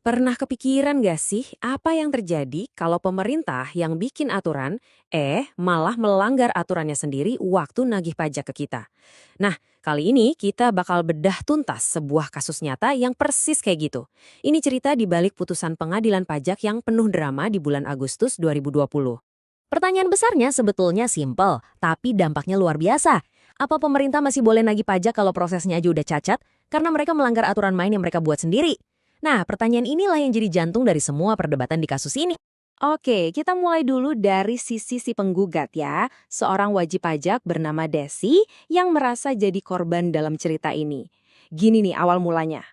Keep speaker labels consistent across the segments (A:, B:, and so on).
A: Pernah kepikiran gak sih apa yang terjadi kalau pemerintah yang bikin aturan, malah melanggar aturannya sendiri waktu nagih pajak ke kita? Nah, kali ini kita bakal bedah tuntas sebuah kasus nyata yang persis kayak gitu. Ini cerita di balik putusan pengadilan pajak yang penuh drama di bulan Agustus 2020.
B: Pertanyaan besarnya sebetulnya simpel, tapi dampaknya luar biasa. Apa pemerintah masih boleh nagih pajak kalau prosesnya aja udah cacat? Karena mereka melanggar aturan main yang mereka buat sendiri. Nah, pertanyaan inilah yang jadi jantung dari semua perdebatan di kasus ini.
A: Oke, kita mulai dulu dari sisi si penggugat ya. Seorang wajib pajak bernama Desi yang merasa jadi korban dalam cerita ini. Gini nih awal mulanya.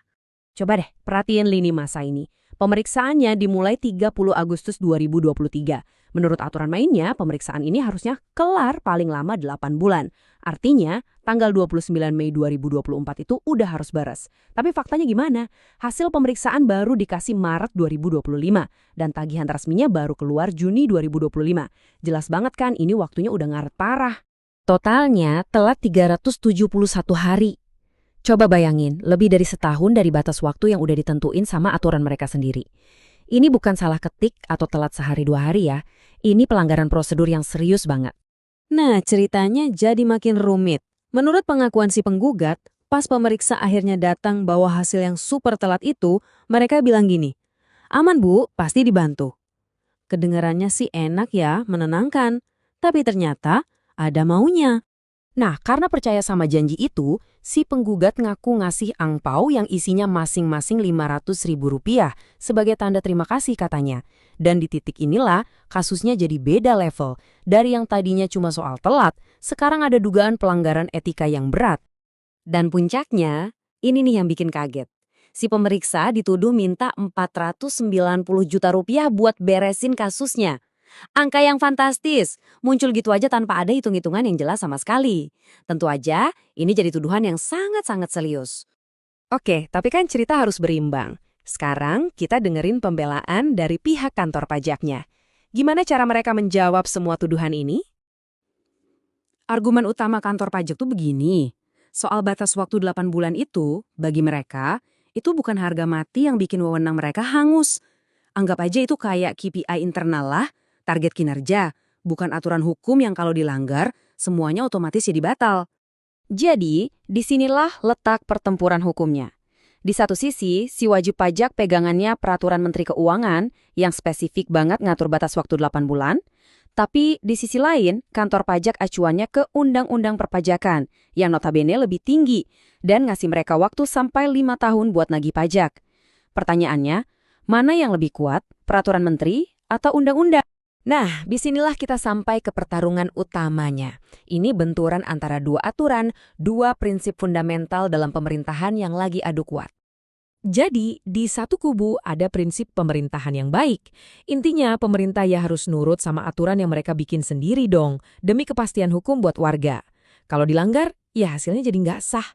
A: Coba deh perhatiin lini masa ini. Pemeriksaannya dimulai 30 Agustus 2023. Menurut aturan mainnya, pemeriksaan ini harusnya kelar paling lama 8 bulan. Artinya, tanggal 29 Mei 2024 itu udah harus beres. Tapi faktanya gimana? Hasil pemeriksaan baru dikasih Maret 2025 dan tagihan resminya baru keluar Juni 2025. Jelas banget kan ini waktunya udah ngaret parah. Totalnya telat 371 hari. Coba bayangin, lebih dari setahun dari batas waktu yang udah ditentuin sama aturan mereka sendiri. Ini bukan salah ketik atau telat sehari 2 hari ya. Ini pelanggaran prosedur yang serius banget. Nah, ceritanya jadi makin rumit. Menurut pengakuan si penggugat, pas pemeriksa akhirnya datang bawa hasil yang super telat itu, mereka bilang gini, "Aman Bu, pasti dibantu." Kedengarannya sih enak ya, menenangkan. Tapi ternyata ada maunya. Nah, karena percaya sama janji itu, si penggugat ngaku ngasih angpau yang isinya masing-masing Rp500.000 sebagai tanda terima kasih katanya. Dan di titik inilah, kasusnya jadi beda level. Dari yang tadinya cuma soal telat, sekarang ada dugaan pelanggaran etika yang berat. Dan puncaknya, ini nih yang bikin kaget. Si pemeriksa dituduh minta Rp490 juta buat beresin kasusnya. Angka yang fantastis, muncul gitu aja tanpa ada hitung-hitungan yang jelas sama sekali. Tentu aja, ini jadi tuduhan yang sangat-sangat serius. Oke, tapi kan cerita harus berimbang. Sekarang kita dengerin pembelaan dari pihak kantor pajaknya. Gimana cara mereka menjawab semua tuduhan ini? Argumen utama kantor pajak tuh begini. Soal batas waktu 8 bulan itu, bagi mereka, itu bukan harga mati yang bikin wewenang mereka hangus. Anggap aja itu kayak KPI internal lah, target kinerja, bukan aturan hukum yang kalau dilanggar, semuanya otomatis jadi batal. Jadi, disinilah letak pertempuran hukumnya. Di satu sisi, si wajib pajak pegangannya peraturan Menteri Keuangan yang spesifik banget ngatur batas waktu 8 bulan, tapi di sisi lain, kantor pajak acuannya ke Undang-Undang Perpajakan yang notabene lebih tinggi dan ngasih mereka waktu sampai 5 tahun buat nagih pajak. Pertanyaannya, mana yang lebih kuat, peraturan menteri atau undang-undang? Nah, disinilah kita sampai ke pertarungan utamanya. Ini benturan antara dua aturan, dua prinsip fundamental dalam pemerintahan yang lagi adu kuat. Jadi, di satu kubu ada prinsip pemerintahan yang baik. Intinya, pemerintah ya harus nurut sama aturan yang mereka bikin sendiri dong, demi kepastian hukum buat warga. Kalau dilanggar, ya hasilnya jadi nggak sah.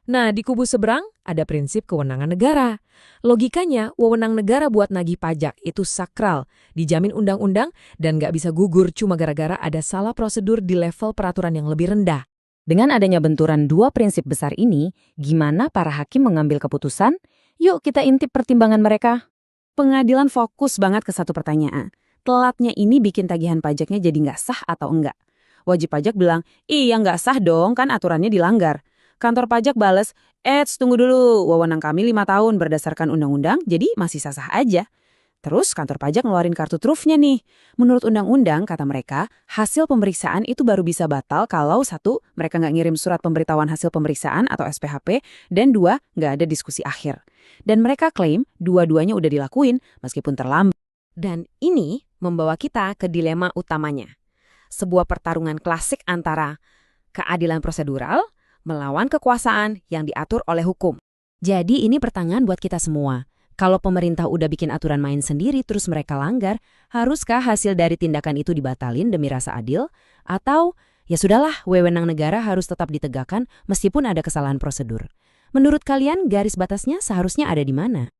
A: Nah, di kubu seberang ada prinsip kewenangan negara. Logikanya, wewenang negara buat nagih pajak itu sakral, dijamin undang-undang, dan nggak bisa gugur cuma gara-gara ada salah prosedur di level peraturan yang lebih rendah. Dengan adanya benturan dua prinsip besar ini, gimana para hakim mengambil keputusan? Yuk kita intip pertimbangan mereka. Pengadilan fokus banget ke satu pertanyaan. Telatnya ini bikin tagihan pajaknya jadi nggak sah atau enggak? Wajib pajak bilang, iya nggak sah dong, kan aturannya dilanggar. Kantor pajak bales, tunggu dulu, wewenang kami 5 tahun berdasarkan undang-undang, jadi masih sah-sah aja. Terus kantor pajak ngeluarin kartu trufnya nih. Menurut undang-undang, kata mereka, hasil pemeriksaan itu baru bisa batal kalau 1, mereka nggak ngirim surat pemberitahuan hasil pemeriksaan atau SPHP, dan 2, nggak ada diskusi akhir. Dan mereka klaim dua-duanya udah dilakuin meskipun terlambat. Dan ini membawa kita ke dilema utamanya. Sebuah pertarungan klasik antara keadilan prosedural melawan kekuasaan yang diatur oleh hukum. Jadi ini pertanyaan buat kita semua. Kalau pemerintah udah bikin aturan main sendiri terus mereka langgar, haruskah hasil dari tindakan itu dibatalin demi rasa adil? Atau ya sudahlah, wewenang negara harus tetap ditegakkan meskipun ada kesalahan prosedur. Menurut kalian garis batasnya seharusnya ada di mana?